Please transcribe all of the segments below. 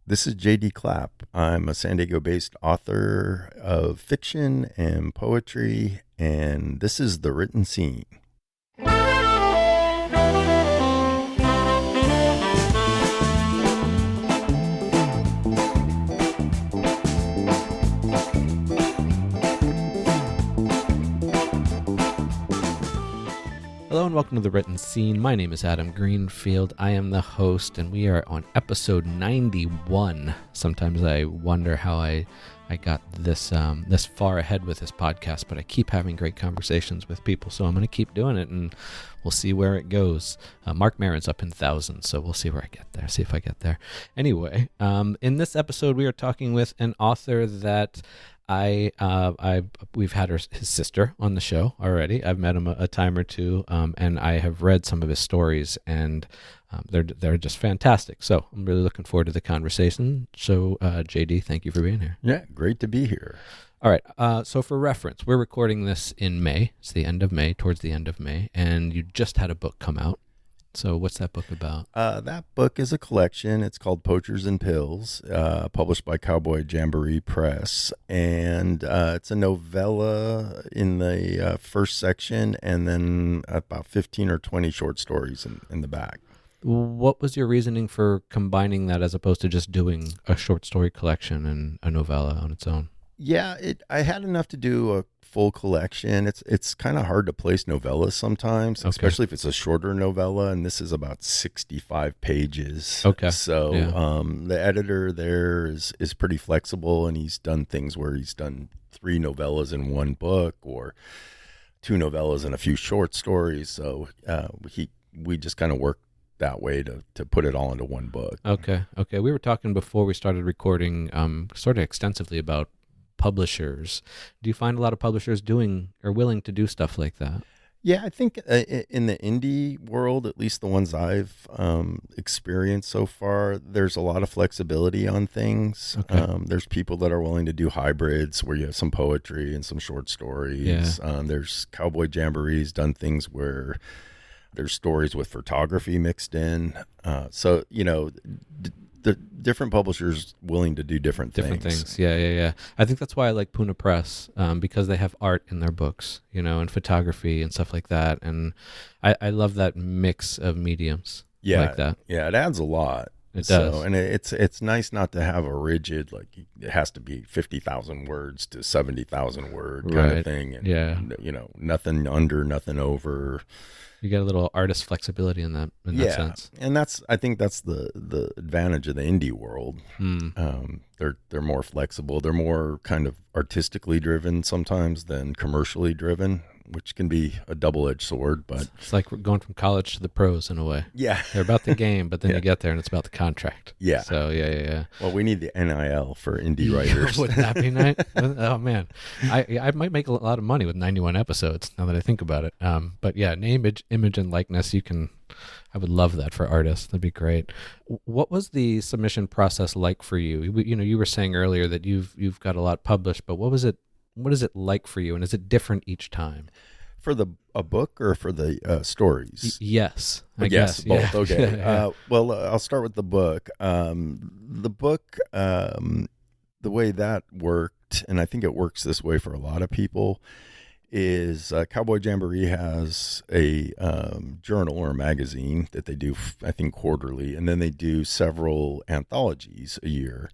This is JD Clapp. I'm a San Diego-based author of fiction and poetry, and this is The Written Scene. Hello and welcome to The Written Scene. My name is Adam Greenfield. I am the host, and we are on episode 91. Sometimes I wonder how I got this far ahead with this podcast, but I keep having great conversations with people, so I'm going to keep doing it, and we'll see where it goes. Mark Maron's up in thousands, so we'll see where I get there, see if I get there. Anyway, in this episode, we are talking with an author that we've had his sister on the show already. I've met him a time or two, and I have read some of his stories, and they're just fantastic. So I'm really looking forward to the conversation. So JD, thank you for being here. Yeah, great to be here. All right. So for reference, we're recording this in May. It's the end of May, towards the end of May, and you just had a book come out. So what's that book about? That book is a collection. It's called Poachers and Pills, published by Cowboy Jamboree Press. And it's a novella in the first section, and then about 15 or 20 short stories in the back. What was your reasoning for combining that as opposed to just doing a short story collection and a novella on its own? Yeah, I had enough to do a full collection. It's kind of hard to place novellas sometimes, especially if it's a shorter novella, and this is about 65 pages. Okay. So the editor there is pretty flexible, and he's done things where he's done 3 novellas in one book or 2 novellas and a few short stories. So we just kind of worked that way to put it all into one book. Okay. We were talking before we started recording sort of extensively about publishers. Do you find a lot of publishers doing or willing to do stuff like that? Yeah, I think in the indie world, at least the ones I've experienced so far, there's a lot of flexibility on things. Okay. There's people that are willing to do hybrids where you have some poetry and some short stories. Yeah. There's Cowboy Jamboree's done things where there's stories with photography mixed in. So, the different publishers willing to do different things. Yeah. I think that's why I like Puna Press, because they have art in their books, and photography and stuff like that. And I love that mix of mediums like that. Yeah, it adds a lot. It does. And it's nice not to have a rigid, like it has to be 50,000 words to 70,000 word kind of thing. And, nothing under, nothing over. You get a little artist flexibility in that sense. And I think that's the advantage of the indie world. They're more flexible. They're more kind of artistically driven sometimes than commercially driven, which can be a double-edged sword. But it's like we're going from college to the pros in a way. Yeah, they're about the game, but then you get there and it's about the contract. Yeah. So yeah. Well, we need the NIL for indie writers. Would that be nice? Oh man, I might make a lot of money with 91 episodes now that I think about it. But yeah, name, image, and likeness. I would love that for artists. That'd be great. What was the submission process like for you? You were saying earlier that you've got a lot published, but what is it like for you, and is it different each time? For a book or for the stories? Yes, I guess both. Yeah. Okay. Yeah. Well, I'll start with the book. The book, the way that worked, and I think it works this way for a lot of people, is Cowboy Jamboree has a journal or a magazine that they do, I think, quarterly, and then they do several anthologies a year.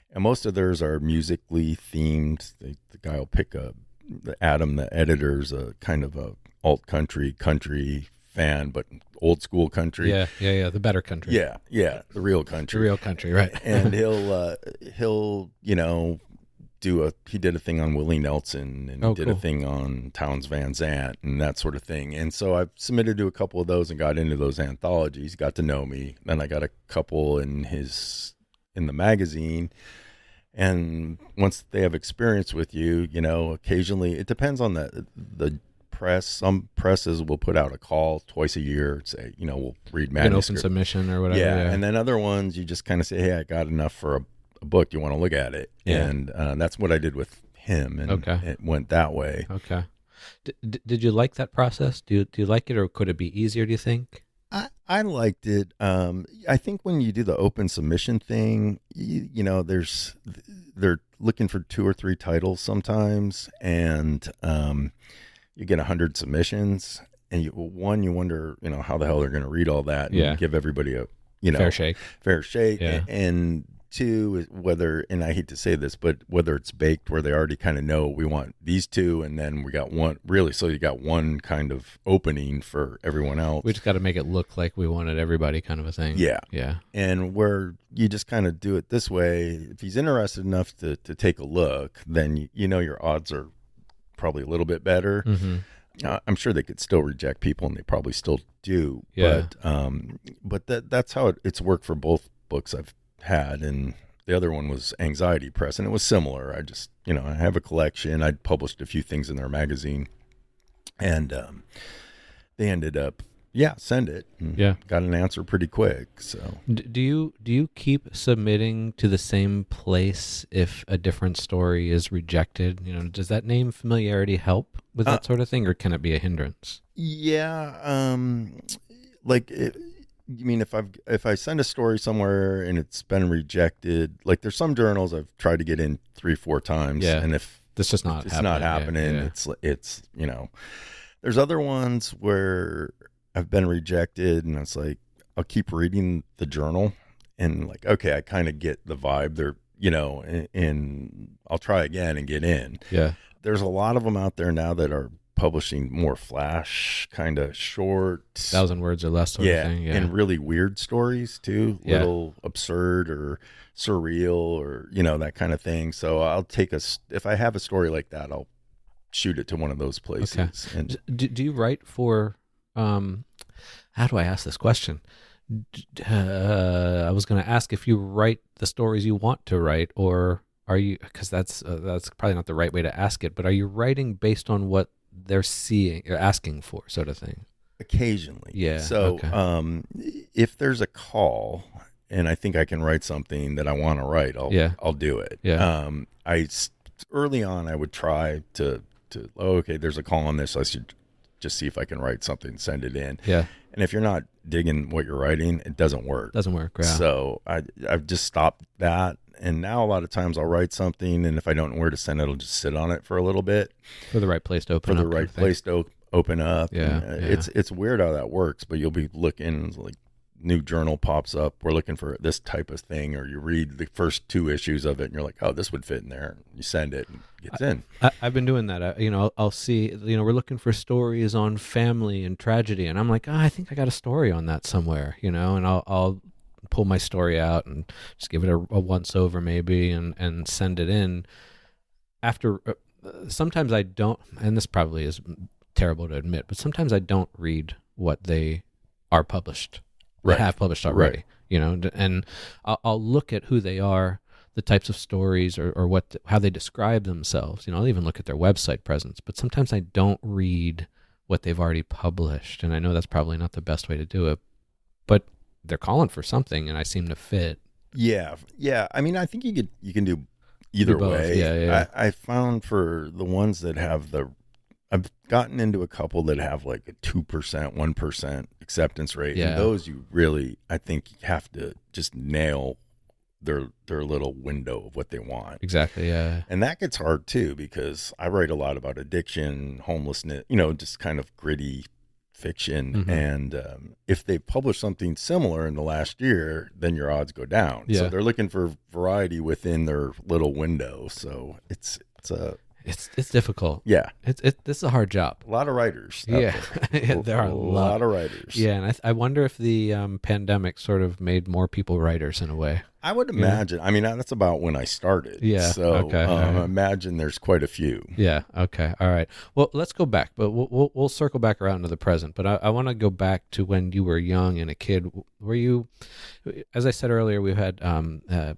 And most of theirs are musically themed. The guy will pick Adam, the editor's a kind of a alt country fan, but old school country. Yeah. The better country. Yeah. The real country. The real country, right. And he'll he did a thing on Willie Nelson, and did a thing on Townes Van Zandt and that sort of thing. And so I submitted to a couple of those and got into those anthologies, got to know me. Then I got a couple in the magazine. And once they have experience with you, occasionally it depends on the press. Some presses will put out a call twice a year, say, we'll read manuscript. An open submission or whatever. Yeah. And then other ones, you just kind of say, hey, I got enough for a book. You want to look at it? Yeah. And that's what I did with him. And it went that way. Okay. Did you like that process? Do you like it, or could it be easier, do you think? I liked it. I think when you do the open submission thing, they're looking for 2 or 3 titles sometimes, and you get 100 submissions, and you wonder, how the hell they're going to read all that and give everybody a, fair shake. Yeah. And 2 is whether, and I hate to say this, but whether it's baked where they already kind of know we want these 2, and then we got one really, so you got one kind of opening for everyone else. We just got to make it look like we wanted everybody, kind of a thing. Yeah. And where you just kind of do it this way, if he's interested enough to take a look, then your odds are probably a little bit better. I'm sure they could still reject people, and they probably still do. Yeah. But that's how it's worked for both books I've had. And the other one was Anxiety Press, and it was similar. I just, I have a collection. I'd published a few things in their magazine, and they ended up, send it. And got an answer pretty quick. So do you keep submitting to the same place if a different story is rejected? Does that name familiarity help with that sort of thing, or can it be a hindrance? Yeah. You mean if I send a story somewhere and it's been rejected, like there's some journals I've tried to get in 3-4 times, and if this just not happening, it's there's other ones where I've been rejected, and it's like I'll keep reading the journal, and like, okay, I kind of get the vibe there, and I'll try again and get in. Yeah, there's a lot of them out there now that are publishing more flash, kind of short, 1,000 words or less sort of thing. And really weird stories too, little absurd or surreal or that kind of thing. So I'll take if I have a story like that, I'll shoot it to one of those places. Okay. And do you write for? How do I ask this question? I was going to ask if you write the stories you want to write, or are you? Because that's probably not the right way to ask it. But are you writing based on what they're seeing or asking for, sort of thing? Occasionally. Yeah. So if there's a call and I think I can write something that I want to write, I'll do it. Yeah. Early on I would try to okay, there's a call on this, I should just see if I can write something, send it in. Yeah. And if you're not digging what you're writing, it doesn't work. Yeah. So I've just stopped that. And now a lot of times I'll write something, and if I don't know where to send it, I'll just sit on it for a little bit. For the right place to open up. Yeah. It's weird how that works, but you'll be looking, like new journal pops up, we're looking for this type of thing, or you read the first 2 issues of it and you're like, oh, this would fit in there. You send it and it gets in. I've been doing that. I'll see, we're looking for stories on family and tragedy, and I'm like, I think I got a story on that somewhere, and I'll pull my story out and just give it a once over maybe and send it in. After sometimes I don't, and this probably is terrible to admit, but sometimes I don't read what they are published. Right. Have published already, and I'll look at who they are, the types of stories, or how they describe themselves. I'll even look at their website presence, but sometimes I don't read what they've already published, and I know that's probably not the best way to do it, but they're calling for something, and I seem to fit. Yeah. I mean, I think you can do either way. Yeah. I found for the ones that have I've gotten into a couple that have like a 2%, 1% acceptance rate. Yeah. And those you really, I think, have to just nail their little window of what they want. Exactly, yeah. And that gets hard too, because I write a lot about addiction, homelessness, just kind of gritty fiction. Mm-hmm. And if they publish something similar in the last year, then your odds go down. Yeah. So they're looking for variety within their little window. So it's difficult. Yeah. This is a hard job. A lot of writers. Yeah. There are a lot of writers. Yeah. And I wonder if the pandemic sort of made more people writers in a way. I would imagine. I mean, that's about when I started. Yeah. So okay. I imagine there's quite a few. Yeah. Okay. All right. Well, let's go back, but we'll circle back around to the present. But I want to go back to when you were young and a kid. Were you, as I said earlier, we had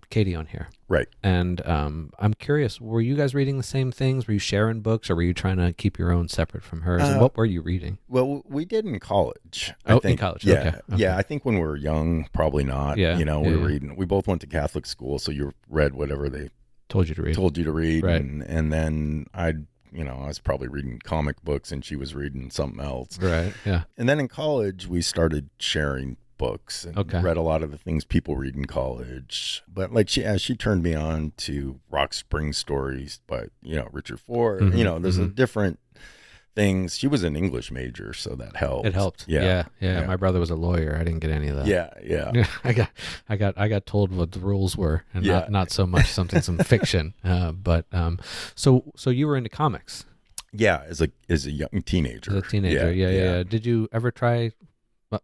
Katie on here. Right. And I'm curious, were you guys reading the same things? Were you sharing books, or were you trying to keep your own separate from hers? And what were you reading? Well, we did in college. I think. In college. Yeah. Okay. Yeah. I think when we were young, probably not. Yeah. We were reading. We both went to Catholic school, so you read whatever they told you to read. Right. And And then I'd I was probably reading comic books and she was reading something else. Right. Yeah. And then in college, we started sharing books and read a lot of the things people read in college. But like she turned me on to Rock Spring Stories by, Richard Ford. There's a different things. She was an English major, so that helped. It helped. Yeah. My brother was a lawyer. I didn't get any of that. Yeah. I got told what the rules were, and not so much some fiction. So you were into comics. Yeah, as a young teenager. As a teenager, yeah. Did you ever try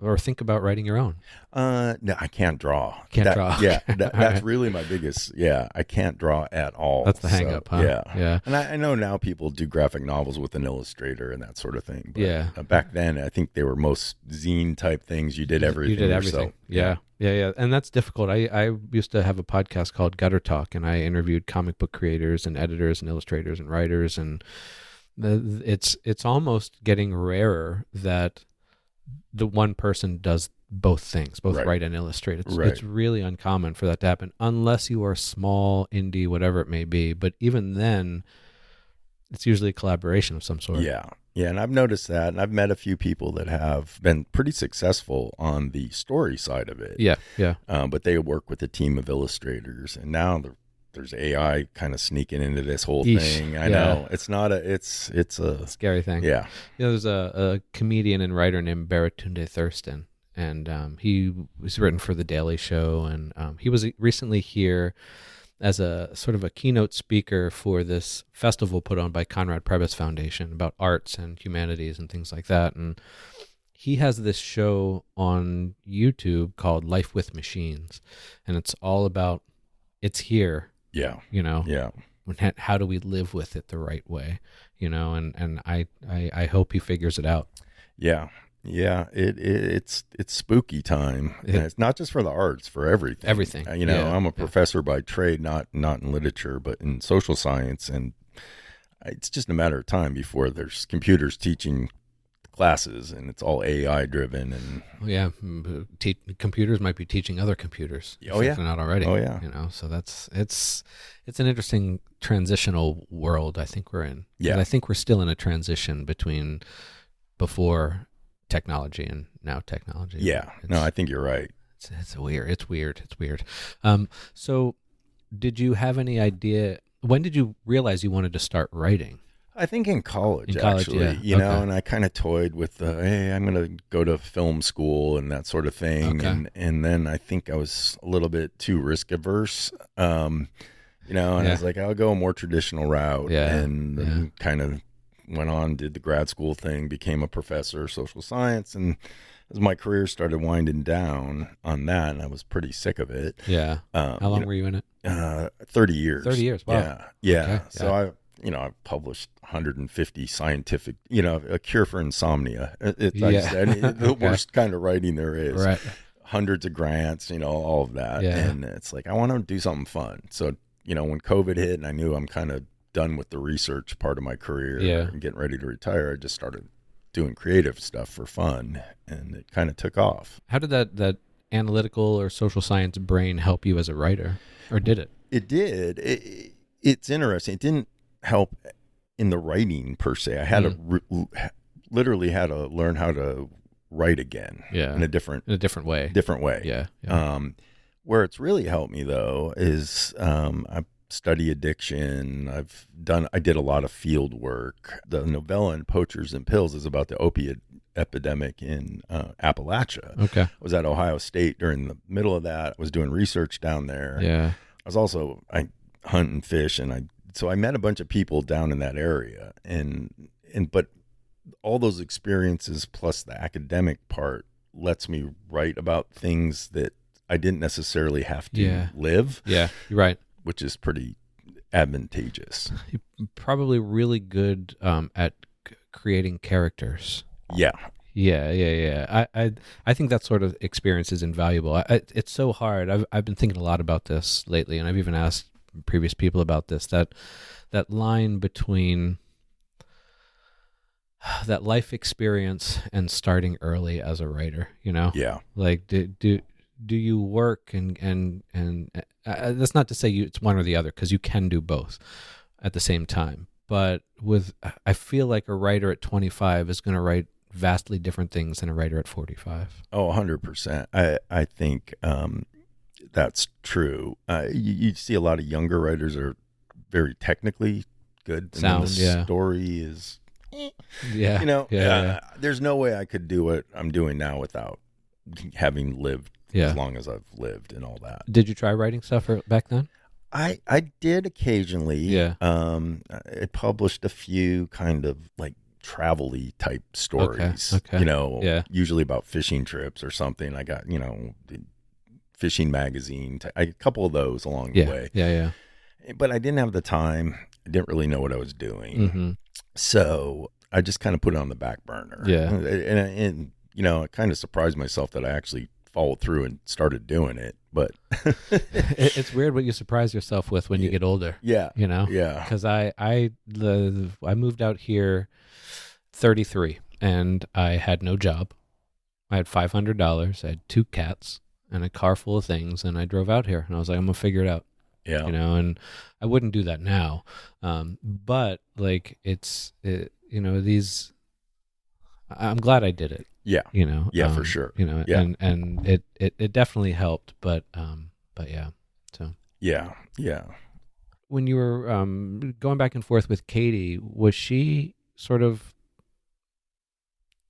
or think about writing your own? No, I can't draw. Can't draw. Yeah, that's really my biggest. Yeah, I can't draw at all. That's the hang up, huh? Yeah. And I know now people do graphic novels with an illustrator and that sort of thing. But back then, I think they were most zine type things. You did everything. You did everything. Yourself. Yeah. And that's difficult. I used to have a podcast called Gutter Talk, and I interviewed comic book creators and editors and illustrators and writers, and it's almost getting rarer that the one person does both things, both write and illustrate. It's really uncommon for that to happen unless you are small, indie, whatever it may be. But even then, it's usually a collaboration of some sort. Yeah, and I've noticed that, and I've met a few people that have been pretty successful on the story side of it. Yeah. But they work with a team of illustrators, and now there's AI kind of sneaking into this whole thing. I know it's a scary thing. Yeah. There's a comedian and writer named Baratunde Thurston, and he was written for The Daily Show, and he was recently here as a sort of a keynote speaker for this festival put on by Conrad Prebys Foundation about arts and humanities and things like that. And he has this show on YouTube called Life with Machines, and it's all about it's here. Yeah. Yeah. How do we live with it the right way? And I hope he figures it out. Yeah. It's spooky time. And it's not just for the arts, for everything. Everything. I'm a professor by trade, not in literature, but in social science, and it's just a matter of time before there's computers teaching classes and it's all AI driven. And computers might be teaching other computers. Oh yeah, if they're not already. Oh yeah. So it's an interesting transitional world I think we're in. Yeah, and I think we're still in a transition between before technology and now technology. Yeah, no, I think you're right. It's weird. So did you have any idea, when did you realize you wanted to start writing? I think in college actually, and I kind of toyed with hey, I'm going to go to film school and that sort of thing. Okay. And then I think I was a little bit too risk averse, and I was like, I'll go a more traditional route. And then kind of went on, did the grad school thing, became a professor of social science. And as my career started winding down on that, and I was pretty sick of it. Yeah. How long were you in it? 30 years. 30 years. Wow. Yeah. Okay. So I've published 150 scientific, a cure for insomnia. It's like the worst kind of writing there is. Right. Hundreds of grants, all of that. Yeah. And it's like, I want to do something fun. So, when COVID hit and I knew I'm kind of done with the research part of my career and getting ready to retire, I just started doing creative stuff for fun, and it kind of took off. How did that analytical or social science brain help you as a writer, or did it? It did. It's interesting. It didn't help in the writing per se. I had to literally had to learn how to write again. Yeah. in a different way. Yeah. Where it's really helped me though is I study addiction. I did a lot of field work. The novella in Poachers and Pills is about the opiate epidemic in Appalachia. Okay. I was at Ohio State during the middle of that. I was doing research down there. Yeah. I was also I hunt and fish, and so I met a bunch of people down in that area, but all those experiences plus the academic part lets me write about things that I didn't necessarily have to live. Yeah, you're right. Which is pretty advantageous. You're probably really good at creating characters. Yeah. I think that sort of experience is invaluable. It's so hard. I've been thinking a lot about this lately, and I've even asked previous people about this. That line between that life experience and starting early as a writer. Yeah. Like do you work and that's not to say it's one or the other, because you can do both at the same time. but I feel like a writer at 25 is going to write vastly different things than a writer at 45. Oh, 100%. I think that's true. You see a lot of younger writers are very technically good. And Sound, then the story is, Yeah. there's no way I could do what I'm doing now without having lived as long as I've lived and all that. Did you try writing stuff back then? I did occasionally. Yeah. I published a few kind of like travel-y type stories, Okay. Usually about fishing trips or something. I got, the fishing magazine, a couple of those along the way. Yeah. But I didn't have the time. I didn't really know what I was doing. Mm-hmm. So I just kind of put it on the back burner. Yeah. And I kind of surprised myself that I actually followed through and started doing it. But it's weird what you surprise yourself with when you get older. Yeah. Yeah. Because I moved out here 33 and I had no job. I had $500. I had 2 cats and a car full of things, and I drove out here and I was like, I'm gonna figure it out. Yeah. And I wouldn't do that now. But like these, I'm glad I did it. Yeah. Yeah, for sure. And it definitely helped, but yeah. So yeah. when you were going back and forth with Katie, was she sort of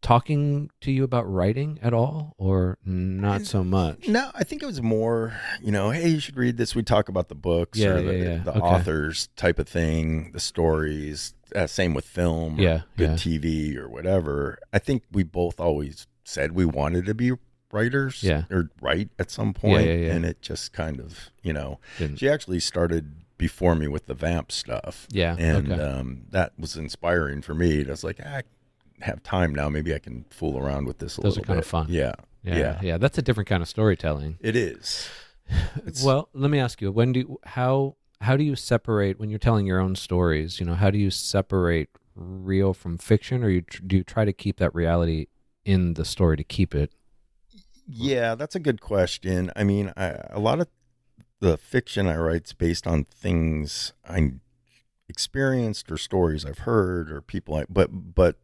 talking to you about writing at all, or not so much? No, I think it was more, hey, you should read this. We talk about the books or the authors type of thing, the stories. Same with film, or good TV or whatever. I think we both always said we wanted to be writers or write at some point, and it just kind of, she actually started before me with the vamp stuff. Yeah, and that was inspiring for me. I was like, have time now. Maybe I can fool around with this a little bit. Those are kind of fun. Yeah. That's a different kind of storytelling. It is. Well, let me ask you, how do you separate when you're telling your own stories? How do you separate real from fiction, or do you try to keep that reality in the story to keep it? Yeah, that's a good question. I mean, a lot of the fiction I write's based on things I experienced or stories I've heard or people but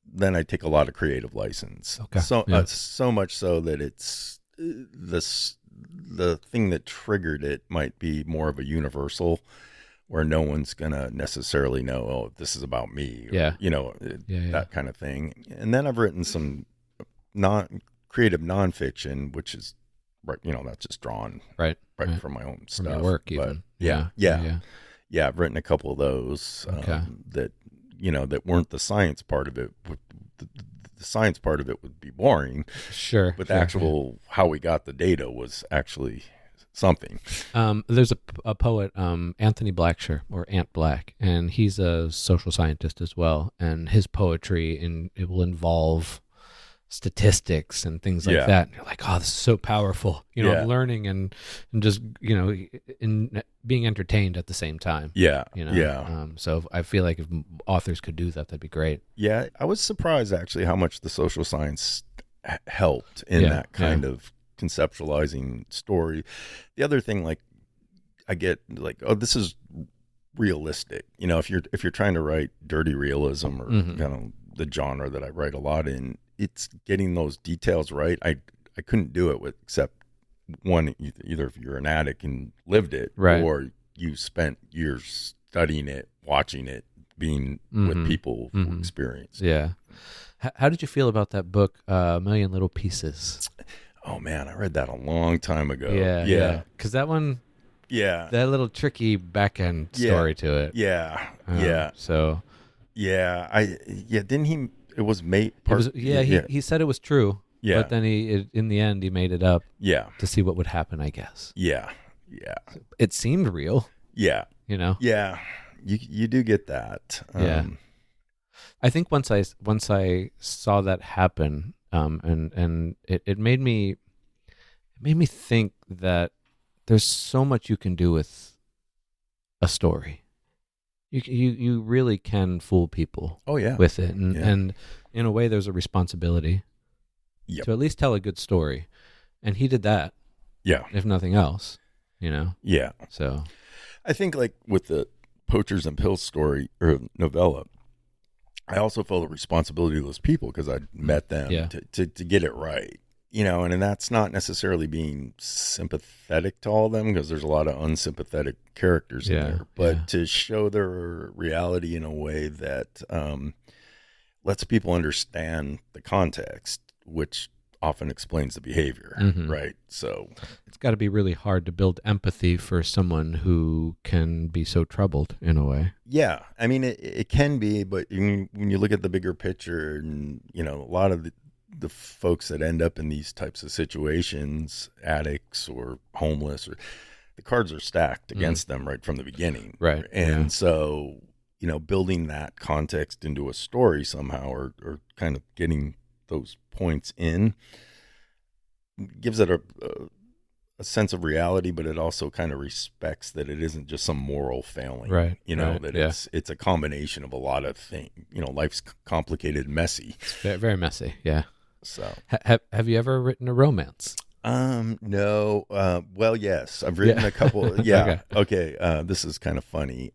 then I take a lot of creative license. Okay. So much so that it's the thing that triggered it might be more of a universal, where no one's gonna necessarily know, oh, this is about me. Or, that kind of thing. And then I've written some creative nonfiction, which is that's just drawn right from my own stuff, from your work, even. Yeah. I've written a couple of those that that weren't the science part of it. The science part of it would be boring. Sure. But the actual how we got the data was actually something. There's a poet, Anthony Blacksher, or Ant Black, and he's a social scientist as well. And his poetry it will involve statistics and things like that. And you're like, oh, this is so powerful. I'm learning and just in being entertained at the same time. So I feel like if authors could do that, that'd be great. Yeah, I was surprised actually how much the social science helped in that kind of conceptualizing story. The other thing, like, I get like, oh, this is realistic. If you're trying to write dirty realism or the genre that I write a lot in, it's getting those details right. I couldn't do it except one, either if you're an addict and lived it, or you spent years studying it, watching it, being with people who experienced. Yeah. How did you feel about that book, A Million Little Pieces? Oh man, I read that a long time ago. Yeah. Because that one, that little tricky back end story to it. Didn't he? It was made. He said it was true. Yeah. But then in the end, he made it up. Yeah. To see what would happen, I guess. Yeah. It seemed real. Yeah. Yeah. You do get that. I think once I saw that happen, and it made me think that there's so much you can do with a story. You really can fool people. Oh yeah. With it, and in a way, there's a responsibility to at least tell a good story, and he did that. Yeah. If nothing else, Yeah. So, I think like with the Poachers and Pills story or novella, I also felt a responsibility to those people because I met them to get it right. And that's not necessarily being sympathetic to all of them because there's a lot of unsympathetic characters in there, but to show their reality in a way that lets people understand the context, which often explains the behavior, right? So it's got to be really hard to build empathy for someone who can be so troubled in a way. Yeah, I mean, it can be, but when you look at the bigger picture, and a lot of the folks that end up in these types of situations, addicts or homeless, or the cards are stacked against them right from the beginning, right? And so building that context into a story somehow, or kind of getting those points in, gives it a sense of reality, but it also kind of respects that it isn't just some moral failing, right? That it's a combination of a lot of things. Life's complicated and messy. It's very, very messy. Yeah. So have you ever written a romance? No. Well, yes, I've written a couple. Yeah. Okay. This is kind of funny.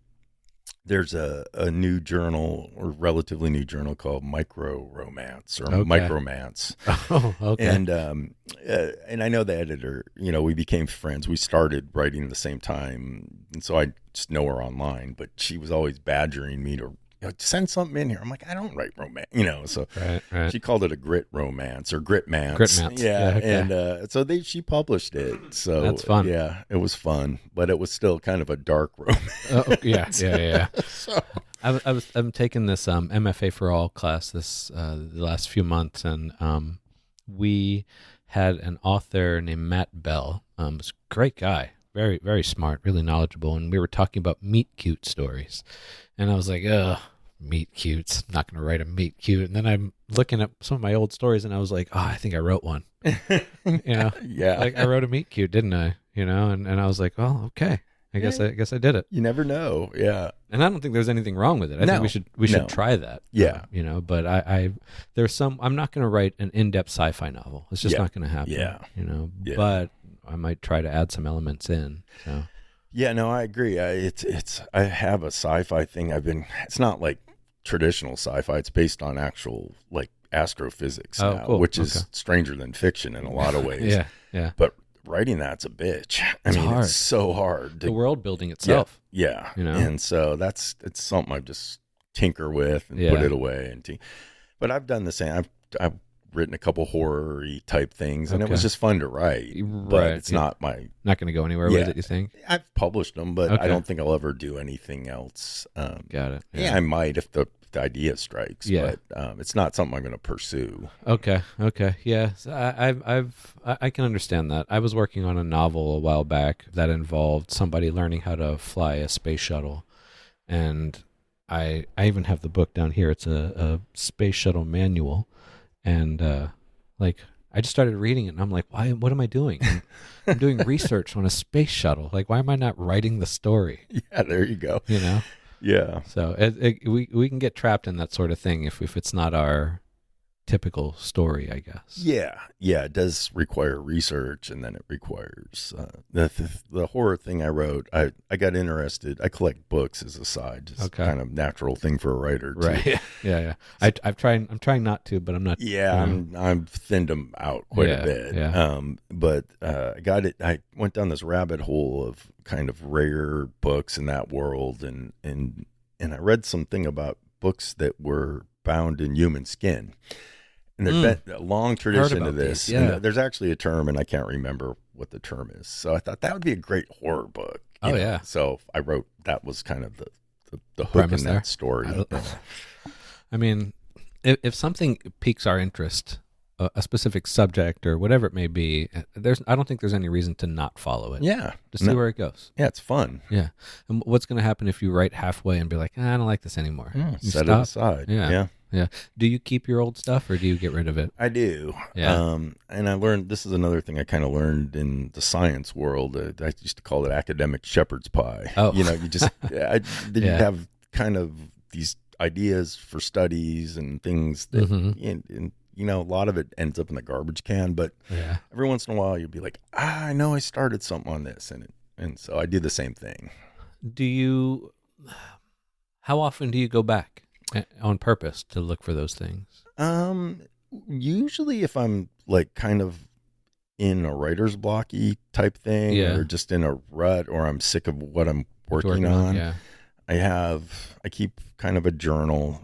There's a new journal, or relatively new journal, called Micro Romance or Micromance. Oh, okay. And I know the editor. We became friends. We started writing at the same time, and so I just know her online. But she was always badgering me to send something in here. I'm like, I don't write romance, So right. she called it a grit romance or gritmance. Gritmance. Yeah, okay. And so she published it. So that's fun. Yeah, it was fun, but it was still kind of a dark romance. Yeah. So I'm taking this MFA for All class the last few months, and we had an author named Matt Bell. Was a great guy, very, very smart, really knowledgeable, and we were talking about meet cute stories, and I was like, ugh, meet cutes. I'm not going to write a meet cute. And then I'm looking at some of my old stories, and I was like, oh, I think I wrote one. Yeah, like I wrote a meet cute, didn't I? And I was like, well, okay. I guess I did it. You never know. Yeah. And I don't think there's anything wrong with it. I think we should try that. Yeah. But I'm not going to write an in-depth sci-fi novel. It's just not going to happen. Yeah. But I might try to add some elements in. So. Yeah, no, I agree. I have a sci-fi thing. It's not like traditional sci-fi. It's based on actual like astrophysics now, cool. which is stranger than fiction in a lot of ways. Yeah. But writing that's a bitch. Hard. It's so hard. The world building itself. Yeah. And so it's something I just tinker with and put it away but I've done the same. I've written a couple horror-y type things, and it was just fun to write. But it's not going to go anywhere with it, you think? I've published them, but I don't think I'll ever do anything else. Got it. Yeah, I might if the idea strikes. Yeah. But it's not something I'm going to pursue. Okay. Yeah, so I can understand that. I was working on a novel a while back that involved somebody learning how to fly a space shuttle, and I even have the book down here. It's a space shuttle manual. And I just started reading it, and I'm like, "Why? What am I doing? I'm doing research on a space shuttle. Like, why am I not writing the story?" Yeah, there you go. Yeah. So we can get trapped in that sort of thing if it's not our typical story, I guess. Yeah. It does require research, and then it requires the horror thing I wrote. I got interested. I collect books as a side, just kind of natural thing for a writer, too. Right? Yeah. I'm trying not to, but I'm not. Yeah, I've thinned them out quite a bit. Yeah. But I got it. I went down this rabbit hole of kind of rare books in that world, and I read something about books that were bound in human skin. And there's been a long tradition of this. Yeah. And there's actually a term, and I can't remember what the term is. So I thought that would be a great horror book. Yeah. So I wrote, that was kind of the hook in that story. I mean, if something piques our interest, a specific subject or whatever it may be, I don't think there's any reason to not follow it. Yeah. To see where it goes. Yeah, it's fun. Yeah. And what's going to happen if you write halfway and be like, I don't like this anymore? Set it aside. Yeah. Do you keep your old stuff, or do you get rid of it? I do. Yeah. And I learned, this is another thing I kind of learned in the science world. I used to call it academic shepherd's pie. Oh. You just, you have kind of these ideas for studies and things that, and a lot of it ends up in the garbage can, but every once in a while you'll be like, I know I started something on this. And so I do the same thing. Do you How often do you go back on purpose to look for those things? Um, Usually if I'm like kind of in a writer's blocky type thing Yeah. or just in a rut or I'm sick of what I'm What you're working working on? on, Yeah. I keep kind of a journal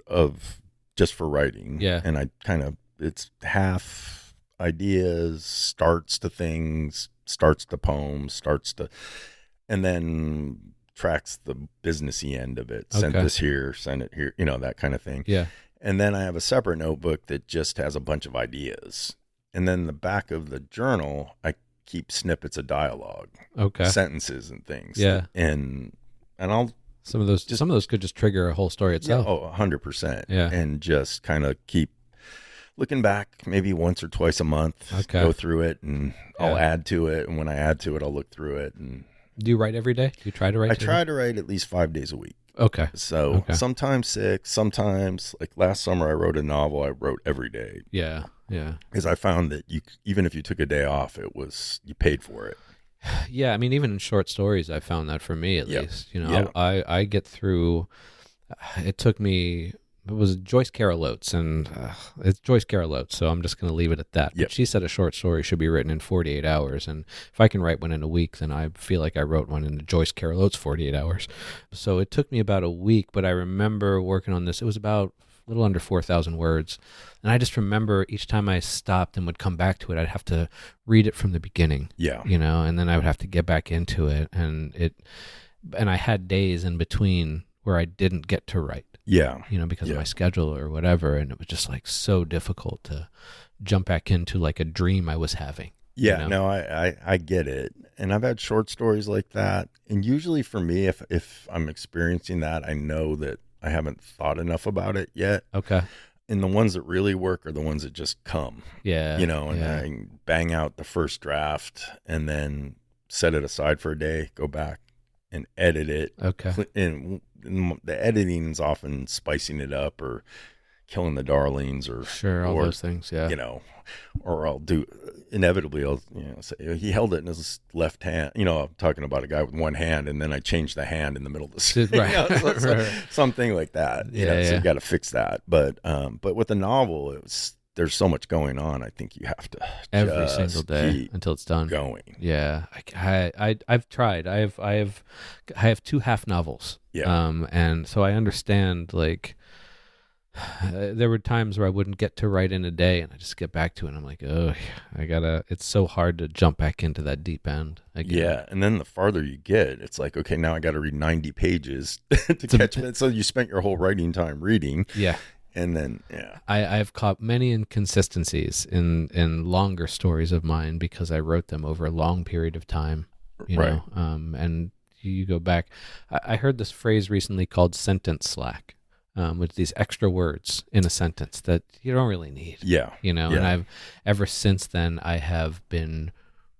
of just for writing. Yeah. And it's half ideas, starts to things, starts to poems, and then tracks the businessy end of it. Send Okay. this here, send it here, that kind of thing. Yeah. And then I have a separate notebook that just has a bunch of ideas. And then the back of the journal, I keep snippets of dialogue, Okay. sentences and things. Yeah. And I'll Some of those could just trigger a whole story itself. 100%. Yeah. And just kind of keep looking back maybe once or twice a month, Okay. go through it, and I'll Yeah. add to it. And when I add to it, I'll look through it. And Do you write every day? Do you try to write? I try to write at least 5 days a week. Okay. So Okay. sometimes 6, sometimes like last summer I wrote a novel I wrote every day. Yeah. Yeah. Because I found that even if you took a day off, you paid for it. Yeah. I mean, even in short stories, I found that for me at Yep. least. Yeah. I get through. It took me. It was Joyce Carol Oates, and it's Joyce Carol Oates, so I'm just going to leave it at that. Yep. But she said a short story should be written in 48 hours, and if I can write one in a week, then I feel like I wrote one in Joyce Carol Oates 48 hours. So it took me about a week, but I remember working on this. It was about a little under 4,000 words, and I just remember each time I stopped and would come back to it, I'd have to read it from the beginning. Yeah. And then I would have to get back into it, and I had days in between where I didn't get to write. Yeah. Because of my schedule or whatever. And it was just like so difficult to jump back into like a dream I was having. Yeah, no, I get it. And I've had short stories like that. And usually for me, if I'm experiencing that, I know that I haven't thought enough about it yet. Okay. And the ones that really work are the ones that just come. Yeah. And I bang out the first draft and then set it aside for a day, go back and edit it. Okay. And the editing is often spicing it up or killing the darlings or all those things. Yeah. Or I'll do inevitably. I'll say he held it in his left hand. I'm talking about a guy with one hand, and then I changed the hand in the middle of the right. Something like that. So you got to fix that. But with a novel, there's so much going on. I think you have to every single day until it's done. Going. Yeah, I've tried. I have 2 half novels. Yeah. And so I understand. Like, there were times where I wouldn't get to write in a day, and I just get back to it. And I'm like, oh, it's so hard to jump back into that deep end again. Yeah, and then the farther you get, it's like, okay, now I got to read 90 pages to catch it. So you spent your whole writing time reading. Yeah. And then, I've caught many inconsistencies in longer stories of mine because I wrote them over a long period of time, right. And you go back. I heard this phrase recently called sentence slack, with these extra words in a sentence that you don't really need. Yeah. And ever since then, I have been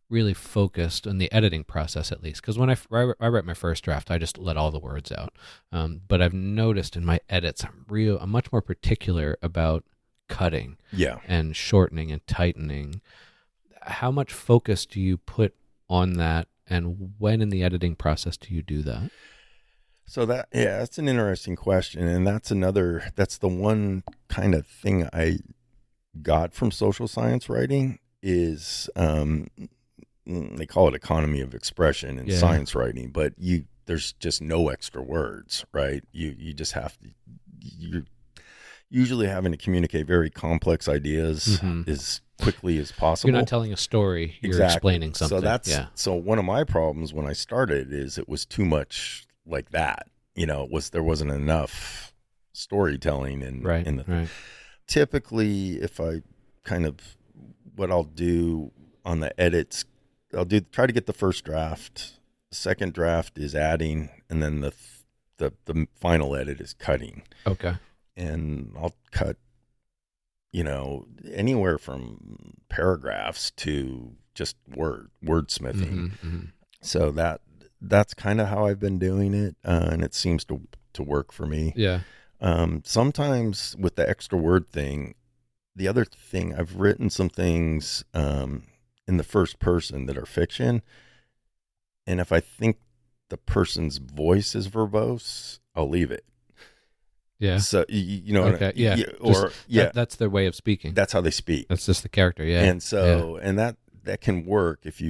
really focused on the editing process, at least, because when I write my first draft, I just let all the words out. But I've noticed in my edits, I'm much more particular about cutting, and shortening and tightening. How much focus do you put on that, and when in the editing process do you do that? So that's an interesting question, and that's the one kind of thing I got from social science writing is they call it economy of expression in science writing, but there's just no extra words, right? You just have to, you're usually having to communicate very complex ideas as quickly as possible. You're not telling a story, you're explaining something. So one of my problems when I started is it was too much like that. There wasn't enough storytelling in Typically, if I what I'll do on the edits, try to get the first draft. The second draft is adding, and then the final edit is cutting. Okay. And I'll cut, anywhere from paragraphs to just wordsmithing. So that's kind of how I've been doing it, and it seems to work for me. Yeah. Sometimes with the extra word thing, the other thing, I've written some things in the first person that are fiction, and if I think the person's voice is verbose, I'll leave it. Yeah. So you know, Okay. Yeah. or that's their way of speaking. that's how they speak. That's just the character. Yeah. And so, and that can work if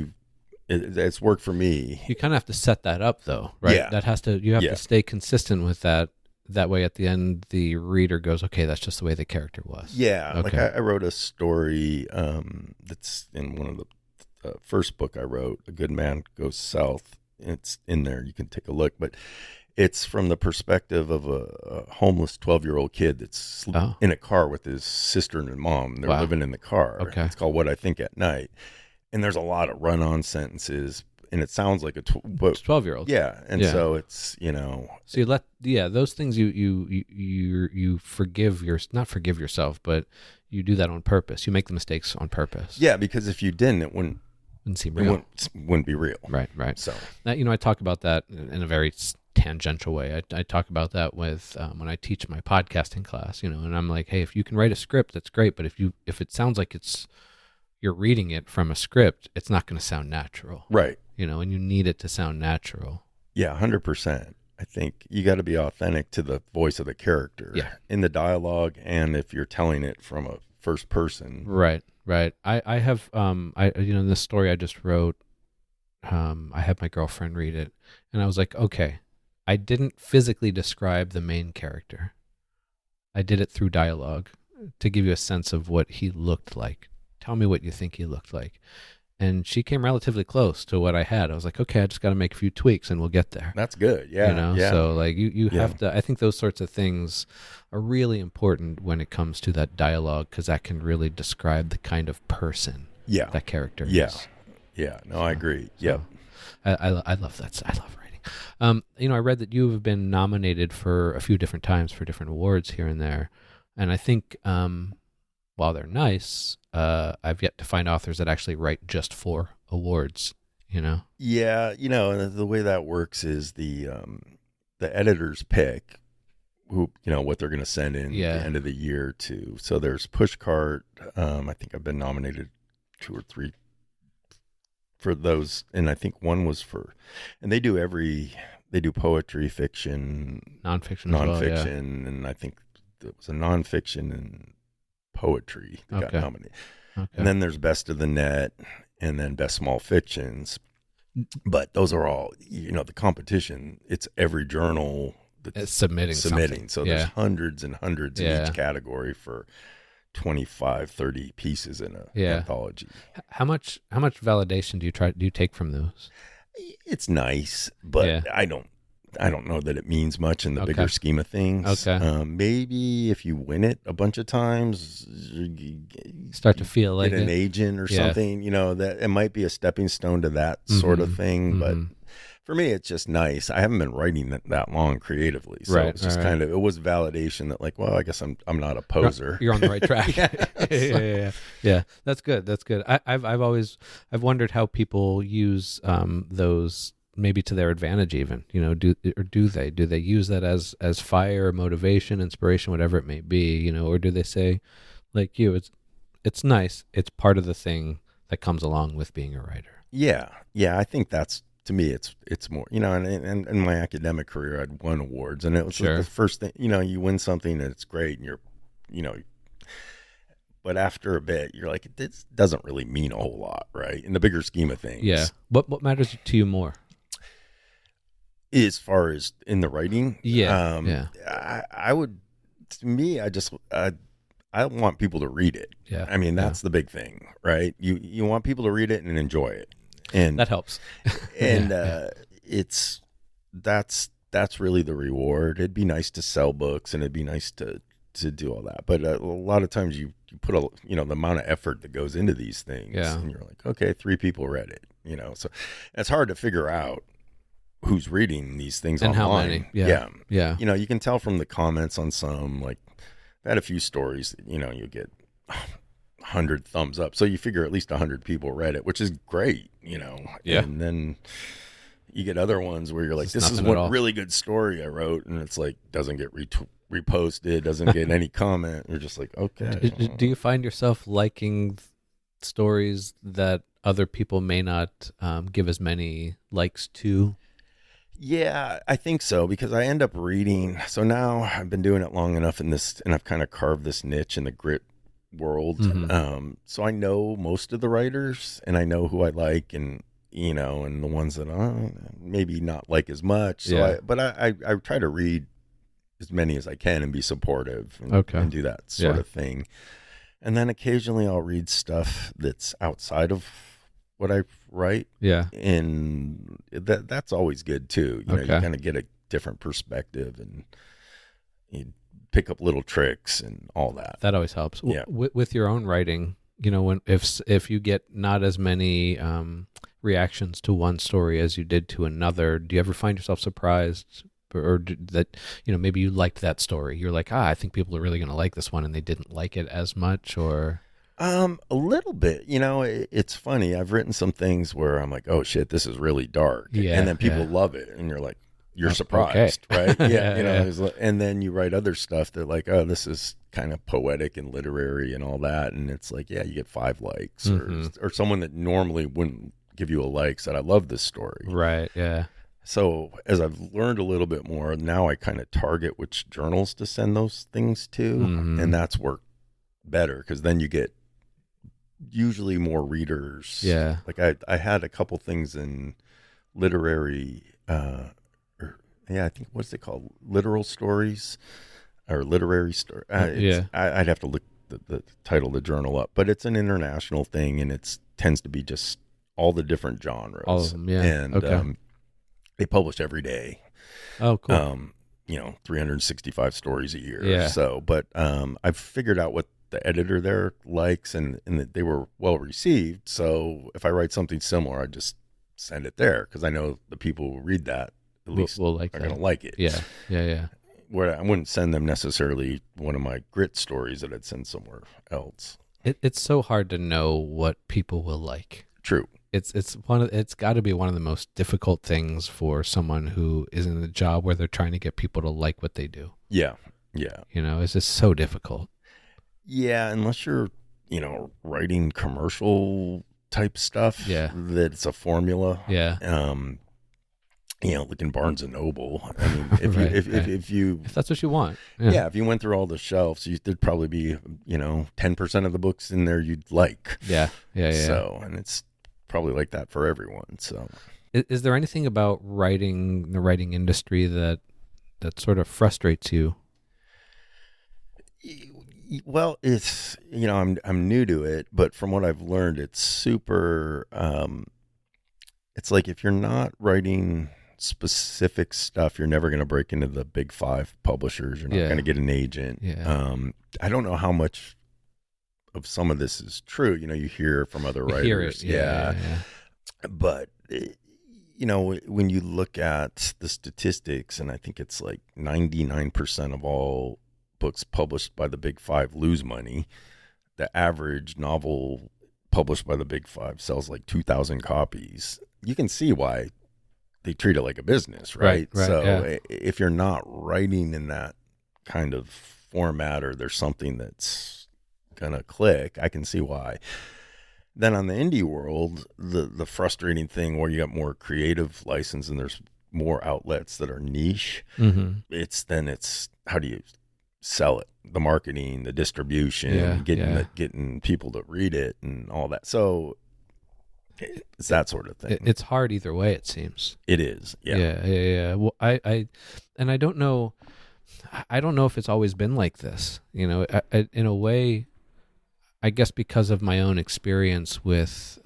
it's worked for me. You kind of have to set that up, though, right? Yeah. You have Yeah. to stay consistent with that. That way, at the end, the reader goes, "Okay, that's just the way the character was." Yeah, Okay. like I wrote a story that's in one of the first book I wrote, A Good Man Goes South. It's in there. You can take a look, but it's from the perspective of a homeless 12-year-old kid that's in a car with his sister and mom. They're living in the car. Okay. It's called What I Think at Night. And there's a lot of run-on sentences, and it sounds like a 12-year-old. Yeah, and so it's, So you let those things you forgive not forgive yourself, but you do that on purpose. You make the mistakes on purpose. Yeah, because if you didn't, it wouldn't seem real. Wouldn't be real. Right. So that, I talk about that in a very tangential way. I talk about that with when I teach my podcasting class, and I'm like, hey, if you can write a script, that's great. But if it sounds like you're reading it from a script, it's not going to sound natural. Right. And you need it to sound natural. Yeah, 100%. I think you got to be authentic to the voice of the character in the dialogue, and if you're telling it from a first person. Right. I have in this story I just wrote, I had my girlfriend read it, and I was like, okay, I didn't physically describe the main character. I did it through dialogue to give you a sense of what he looked like. Tell me what you think he looked like. And she came relatively close to what I had. I was like, okay, I just got to make a few tweaks and we'll get there. That's good. Yeah. Yeah. So like you have to, I think those sorts of things are really important when it comes to that dialogue, because that can really describe the kind of person that character is. Yeah. No, I agree. Yeah. I love that. I love writing. I read that you have been nominated for a few different times for different awards here and there. And I think, while they're nice, I've yet to find authors that actually write just for awards, Yeah, the way that works is the editors pick who, what they're going to send in at the end of the year to. So there's Pushcart. I think I've been nominated 2 or 3 for those, and I think one was and they do poetry, fiction, nonfiction, and I think it was a nonfiction and poetry that got nominated. Okay. And then there's Best of the Net, and then Best Small Fictions. But those are all, the competition, it's every journal that's submitting. So there's hundreds and hundreds in each category for 25, 30 pieces in an anthology. How much validation do you take from those? It's nice, but I don't know that it means much in the bigger scheme of things. Okay. Maybe if you win it a bunch of times, you start to feel like an agent or something, that it might be a stepping stone to that sort of thing. But for me, it's just nice. I haven't been writing that long creatively. So it's just kind of, it was validation that like, well, I guess I'm not a poser. You're on the right track. Yeah. That's good. I've wondered how people use those maybe to their advantage even, do they use that as fire, motivation, inspiration, whatever it may be, or do they say, like you, it's nice, it's part of the thing that comes along with being a writer? Yeah. I think that's, to me, it's more, and in my academic career, I'd won awards, and it was the first thing, you win something and it's great, and you're, but after a bit, you're like, this doesn't really mean a whole lot, right? In the bigger scheme of things. Yeah. What matters to you more? As far as in the writing, I would, to me, I want people to read it. Yeah, I mean that's the big thing, right? You want people to read it and enjoy it, and that helps. And that's really the reward. It'd be nice to sell books, and it'd be nice to do all that, but a lot of times you put the amount of effort that goes into these things, and you're like, okay, 3 people read it, so it's hard to figure out who's reading these things and online. How many? Yeah. You can tell from the comments on some, like I've had a few stories, you get 100 thumbs up. So you figure at least 100 people read it, which is great, and then you get other ones where you're like, this is one really good story I wrote. And it's like, doesn't get reposted, doesn't get any comment. You're just like, okay. Do you find yourself liking stories that other people may not give as many likes to? Yeah, I think so because I end up reading. So now I've been doing it long enough in this, and I've kind of carved this niche in the grit world. So I know most of the writers, and I know who I like, and and the ones that I maybe not like as much. So Yeah. I try to read as many as I can and be supportive and, Okay. and do that sort Yeah. of thing. And then occasionally I'll read stuff that's outside of what I write, Yeah. and that's always good too. You Okay. kind of get a different perspective, and you pick up little tricks and all that. That always helps. Yeah. With your own writing, when if you get not as many reactions to one story as you did to another, do you ever find yourself surprised, or that maybe you liked that story? You're like, I think people are really going to like this one, and they didn't like it as much, or A little bit. It's funny. I've written some things where I'm like, oh shit, this is really dark, Yeah, and then people yeah. love it, and you're like, you're Okay. surprised, right? Yeah, Yeah. and then you write other stuff that like, oh, this is kind of poetic and literary and all that, and it's like, yeah, you get 5 likes, or someone that normally wouldn't give you a like said, I love this story. Right. Yeah. So as I've learned a little bit more, now I kind of target which journals to send those things to, and that's worked better because then you get usually more readers. Yeah. Like I had a couple things in literary, I think, what's it called? Literal stories or literary story. Yeah. I'd have to look the title of the journal up, but it's an international thing, and it tends to be just all the different genres. All of them. Yeah. And Okay. they publish every day. Oh, cool. 365 stories a year. Yeah. So, but I've figured out what the editor there likes, and that they were well received. So if I write something similar, I just send it there because I know the people who read that at least We'll like are that. going to like it. Yeah. Yeah. Yeah. Where I wouldn't send them necessarily one of my grit stories that I'd send somewhere else. It's so hard to know what people will like. True. It's got to be one of the most difficult things for someone who is in a job where they're trying to get people to like what they do. Yeah. Yeah. It's just so difficult. Yeah. Unless you're, writing commercial type stuff. Yeah. That it's a formula. Yeah. Like in Barnes and Noble. I mean, if Right, if If that's what you want. yeah, if you went through all the shelves, there'd probably be 10% of the books in there you'd like. Yeah. Yeah. Yeah. So, and it's probably like that for everyone. So, Is there anything about the writing industry that sort of frustrates you? well, it's I'm new to it, but from what I've learned, it's super. It's like if you're not writing specific stuff, you're never going to break into the big 5 publishers. You're not Yeah. going to get an agent. Yeah. I don't know how much of some of this is true. You hear from other You writers. hear it. Yeah. But, when you look at the statistics, and I think it's like 99% of all books published by the big 5 lose money. The average novel published by the big 5 sells like 2,000 copies. You can see why they treat it like a business, right? Right, So yeah. if you're not writing in that kind of format, or there's something that's gonna click, I can see why. Then on the indie world, the frustrating thing where you got more creative license and there's more outlets that are niche, Mm-hmm. it's how do you sell it? The marketing, the distribution, Yeah, getting people to read it and all that. So it's that sort of thing. It's hard either way, it seems. It is. Yeah. Yeah. Well, I don't know. I don't know if it's always been like this. In a way, I guess because of my own experience with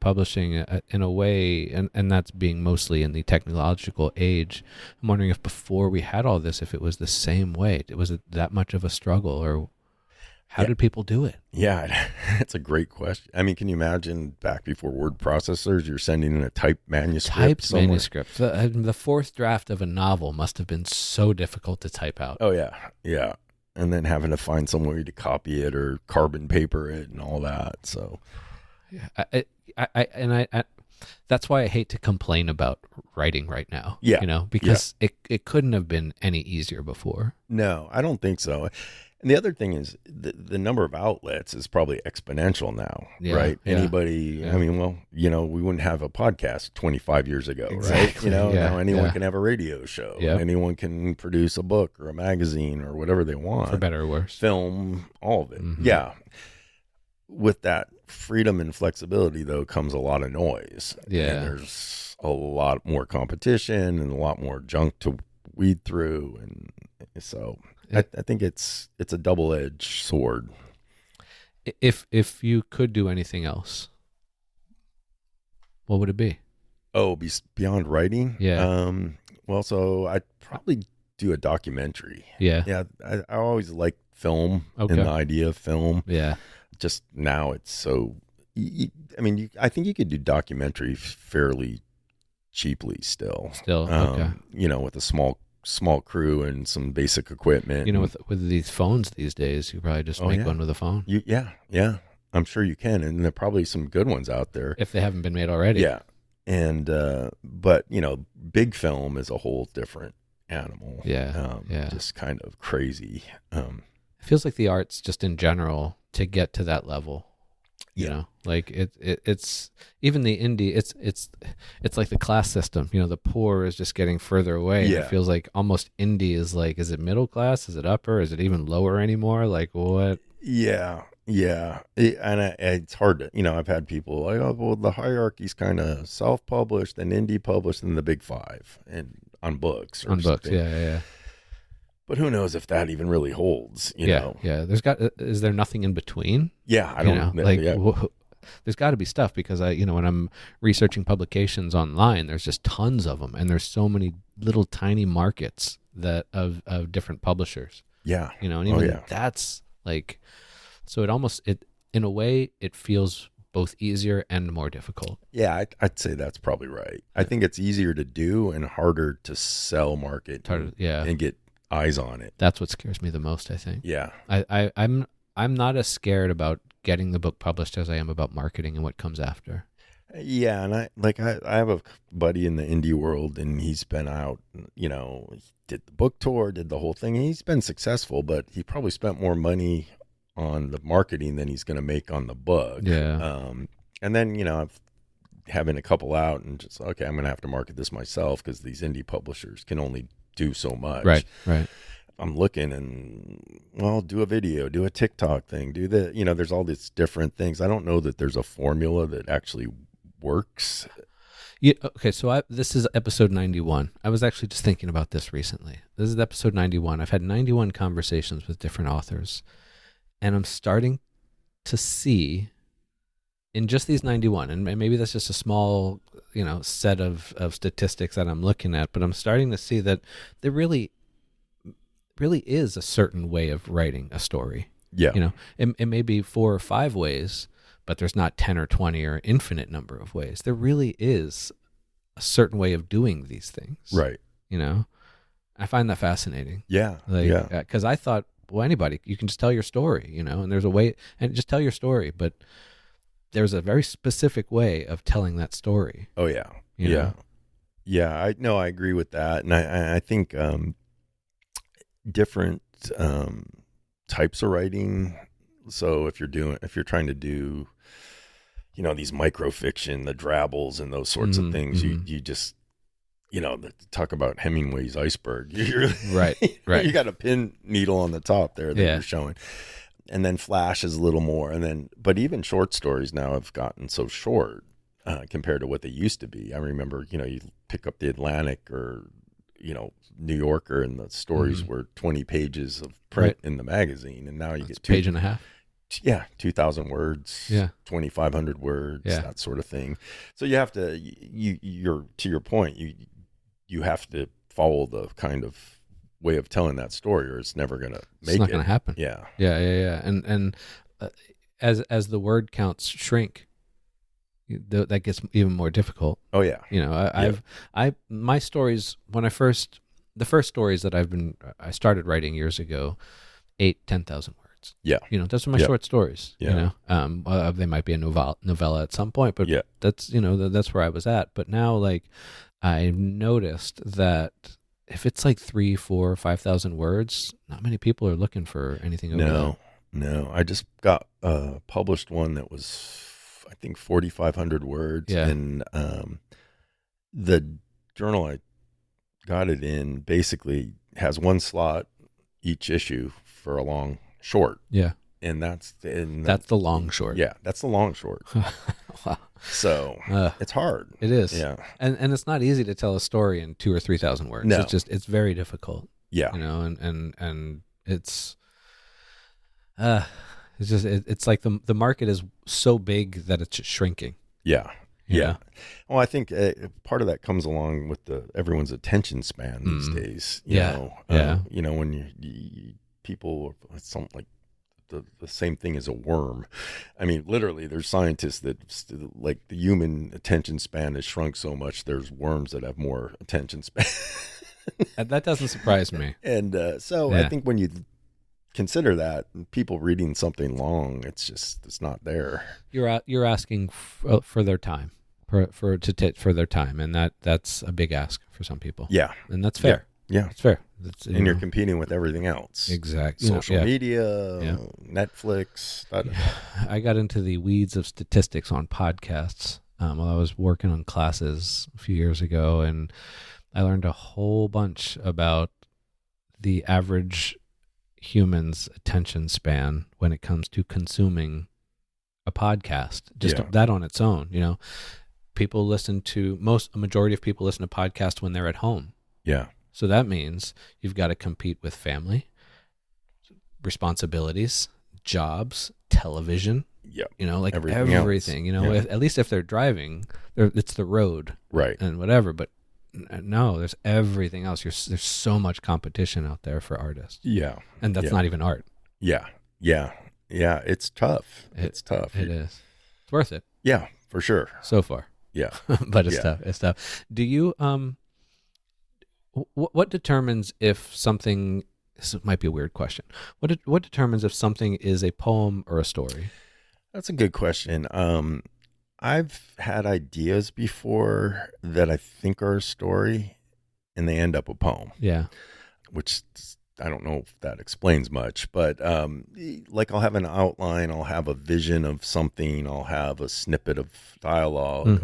publishing, in a way, and that's being mostly in the technological age. I'm wondering if before we had all this, if it was the same way. Was it that much of a struggle, or how Yeah. did people do it? Yeah, it's a great question. I mean, can you imagine back before word processors, you're sending in a typed manuscript? Typed somewhere? manuscript. The fourth draft of a novel must have been so difficult to type out. Oh, yeah. Yeah. And then having to find some way to copy it or carbon paper it and all that. So, Yeah, I that's why I hate to complain about writing right now. Yeah. Because it couldn't have been any easier before. no, I don't think so. And the other thing is the number of outlets is probably exponential now, Yeah, right? yeah, Anybody, yeah. I mean, well, we wouldn't have a podcast 25 years ago, right? Exactly, yeah, Now anyone yeah. can have a radio show. Yep. And anyone can produce a book or a magazine or whatever they want. For better or worse. Film, all of it. Mhm. Yeah. With that freedom and flexibility, though, comes a lot of noise. Yeah. And there's a lot more competition and a lot more junk to weed through. And so I think it's a double-edged sword. If you could do anything else, what would it be? Oh, beyond writing? Yeah. Well, so I'd probably do a documentary. Yeah. Yeah, I always liked film Okay. and the idea of film. Yeah. Just now it's so... I think you could do documentary fairly cheaply still. Okay. With a small crew and some basic equipment. With these phones these days, you probably just make one with a phone. Yeah. I'm sure you can, and there are probably some good ones out there If they haven't been made already. Yeah, and but big film is a whole different animal. Yeah, yeah. Just kind of crazy. It feels like the arts, just in general, to get to that level. Like it's even the indie. It's like the class system. The poor is just getting further away. Yeah. And it feels like almost indie is like, is it middle class? Is it upper? Is it even lower anymore? Like what? Yeah. It's hard to, I've had people like, oh, well, the hierarchy's kind of self-published, then indie published, then the big five, and on books. On books, yeah. But who knows if that even really holds? You know? Yeah. Is there nothing in between? Yeah, I don't know. Yeah. There's got to be stuff, because when I'm researching publications online, there's just tons of them, and there's so many little tiny markets of different publishers. Yeah. And even that's like, so it in a way it feels both easier and more difficult. Yeah, I'd say that's probably right. I think it's easier to do and harder to sell, market, and get eyes on it. That's what scares me the most, I think. Yeah. I'm not as scared about getting the book published as I am about marketing and what comes after. Yeah, and I have a buddy in the indie world, and he's been out, he did the book tour, did the whole thing. He's been successful, but he probably spent more money on the marketing than he's going to make on the book. Yeah. And then, having a couple out and just, okay, I'm going to have to market this myself because these indie publishers can only do so much. Right. I'm looking and, well, do a video, do a TikTok thing, do there's all these different things. I don't know that there's a formula that actually works. Yeah. Okay. So this is episode 91. I was actually just thinking about this recently. This is episode 91. I've had 91 conversations with different authors, and I'm starting to see in just these 91, and maybe that's just a small, set of statistics that I'm looking at, but I'm starting to see that there really is a certain way of writing a story. Yeah. It may be 4 or 5 ways, but there's not 10 or 20 or infinite number of ways. There really is a certain way of doing these things. Right. I find that fascinating. Yeah. Because I thought, well, anybody, you can just tell your story, and there's a way, and just tell your story, but there's a very specific way of telling that story. Oh yeah. Yeah. I agree with that. And I think, different, types of writing. So if you're trying to do, these microfiction, the drabbles and those sorts of things, you just, talk about Hemingway's iceberg. Right. You got a pin needle on the top there that you're showing. And then flash is a little more. But even short stories now have gotten so short compared to what they used to be. I remember, you pick up the Atlantic or, New Yorker, and the stories were 20 pages of print in the magazine. And now you get page and a half. Yeah, 2,000 words, 2,500 words, that sort of thing. So you have to, you're to your point, you have to follow the kind of way of telling that story, or it's never gonna make it. It's not gonna happen. Yeah. And as the word counts shrink, that gets even more difficult. Oh yeah. My stories, the first stories that I started writing years ago, 10,000 words. Yeah. Those are my short stories. Yeah. They might be a novella at some point, but that's, that's where I was at. But now, like, I've noticed that if it's like 3, 4, 5,000 words, not many people are looking for anything over that. No. I just got published one that was, I think, 4,500 words. Yeah. And the journal I got it in basically has one slot each issue for a long short. Yeah. And that's the long short. Yeah, that's the long short. Wow. So it's hard. It is. Yeah. And it's not easy to tell a story in 2,000 or 3,000 words. No. It's very difficult. Yeah. And it's it's like the market is so big that it's just shrinking. Yeah. You Yeah. know? Well, I think part of that comes along with everyone's attention span these days. You know, when people, it's something like the same thing as a worm. I mean, literally, there's scientists that like the human attention span has shrunk so much. There's worms that have more attention span. That doesn't surprise me. And I think when you consider that, people reading something long, it's not there. You're asking for their time, for their time, and that's a big ask for some people. Yeah, and that's fair. Yeah, it's fair. And you're competing with everything else. Exactly. Social media, Netflix. I got into the weeds of statistics on podcasts while I was working on classes a few years ago, and I learned a whole bunch about the average human's attention span when it comes to consuming a podcast. Just that on its own, people a majority of people listen to podcasts when they're at home. Yeah. So that means you've got to compete with family, responsibilities, jobs, television. Yeah. Like everything. At least if they're driving, it's the road, right, and whatever. But no, there's everything else. There's so much competition out there for artists. Yeah, and that's not even art. Yeah. It's tough. It's tough. It is. It's worth it. Yeah, for sure. So far. Yeah, but it's tough. It's tough. Do you What determines if something? This might be a weird question. What determines if something is a poem or a story? That's a good question. I've had ideas before that I think are a story, and they end up a poem. Yeah, which I don't know if that explains much, but like I'll have an outline, I'll have a vision of something, I'll have a snippet of dialogue,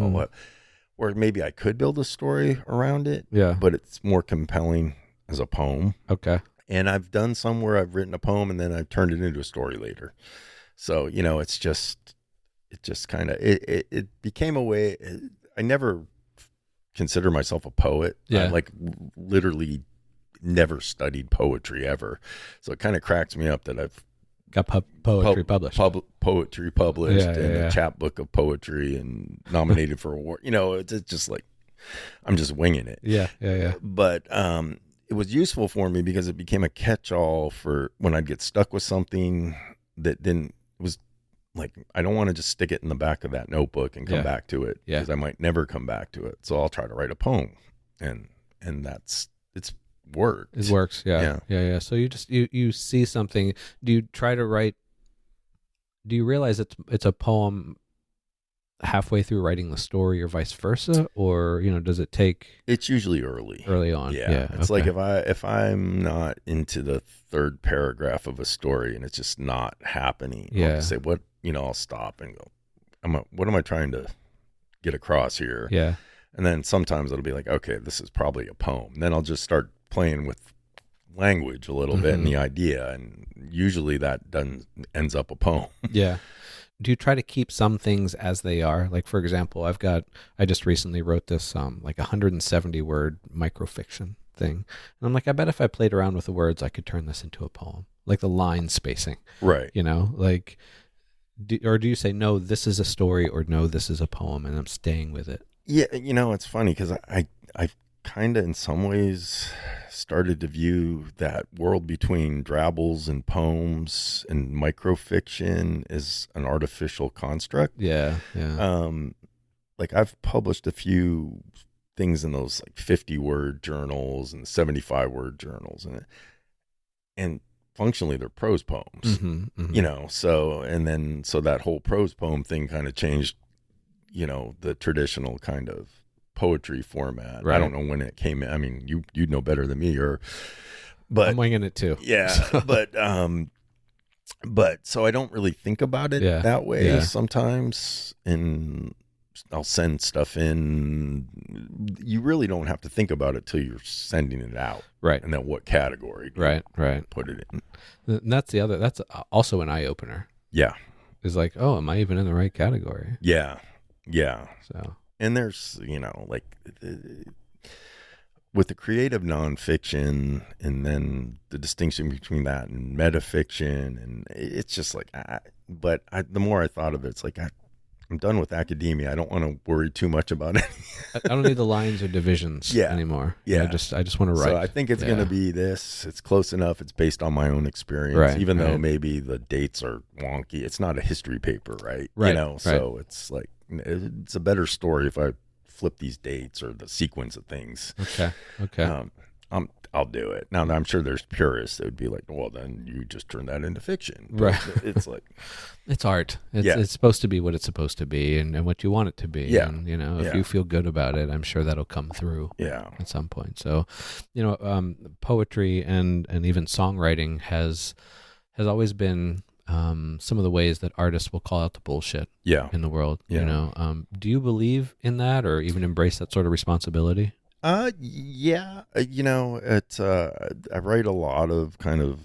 or maybe I could build a story around it. Yeah, but it's more compelling as a poem. Okay. And I've done some where I've written a poem and then I've turned it into a story later. So, it just kind of, it became a way. I never consider myself a poet. Yeah. I literally never studied poetry ever. So it kind of cracks me up that I've got poetry published. Poetry published and a chapbook of poetry and nominated for award. It's just like, I'm just winging it. Yeah. But it was useful for me because it became a catch-all for when I'd get stuck with something that was like, I don't want to just stick it in the back of that notebook and come back to it because I might never come back to it. So I'll try to write a poem, and it's worked. It works. Yeah. So you see something. Do you try to write? Do you realize it's a poem halfway through writing the story, or vice versa, or does it take? It's usually early on. Yeah. It's like if I'm not into the third paragraph of a story and it's just not happening, I'll just say what I'll stop and go, what am I trying to get across here? Yeah. And then sometimes it'll be like, okay, this is probably a poem. And then I'll just start playing with language a little bit and the idea, and usually that ends up a poem. Yeah. Do you try to keep some things as they are? Like, for example, I just recently wrote this 170 word microfiction thing. And I'm like, I bet if I played around with the words, I could turn this into a poem. Like the line spacing. Right. Or do you say, no, this is a story, or no, this is a poem, and I'm staying with it? Yeah. It's funny because I kind of in some ways started to view that world between drabbles and poems and microfiction as an artificial construct. Yeah. Like I've published a few things in those 50-word journals and 75-word journals, and functionally they're prose poems. So that whole prose poem thing kind of changed, the traditional kind of poetry format. Right. I don't know when it came in. I mean, you'd know better than me, I'm but winging it too. yeah, but so I don't really think about it Yeah. that way Yeah. sometimes, and I'll send stuff in. You really don't have to think about it till you're sending it out, Right. and then what category do you Right. put it in. And that's that's also an eye opener. Yeah, Is like, oh, am I even in the right category? yeah. So And there's, like with the creative nonfiction, and then the distinction between that and metafiction, and it's just like, the more I thought of it, it's like I'm done with academia. I don't want to worry too much about it. I don't need the lines or divisions anymore. Yeah. I just want to write. So I think it's going to be this. It's close enough. It's based on my own experience, Right, even though right. maybe the dates are wonky. It's not a history paper, right? Right, So it's like, it's a better story if I flip these dates or the sequence of things. Okay. I'll do it. Now, I'm sure there's purists that would be like, well, then you just turn that into fiction. But Right. It's like, It's art. It's supposed to be what it's supposed to be, and what you want it to be. Yeah. And, if you feel good about it, I'm sure that'll come through yeah. at some point. So, poetry and even songwriting has always been some of the ways that artists will call out the bullshit Yeah. in the world. Yeah. Do you believe in that, or even embrace that sort of responsibility? Yeah. I write a lot of kind of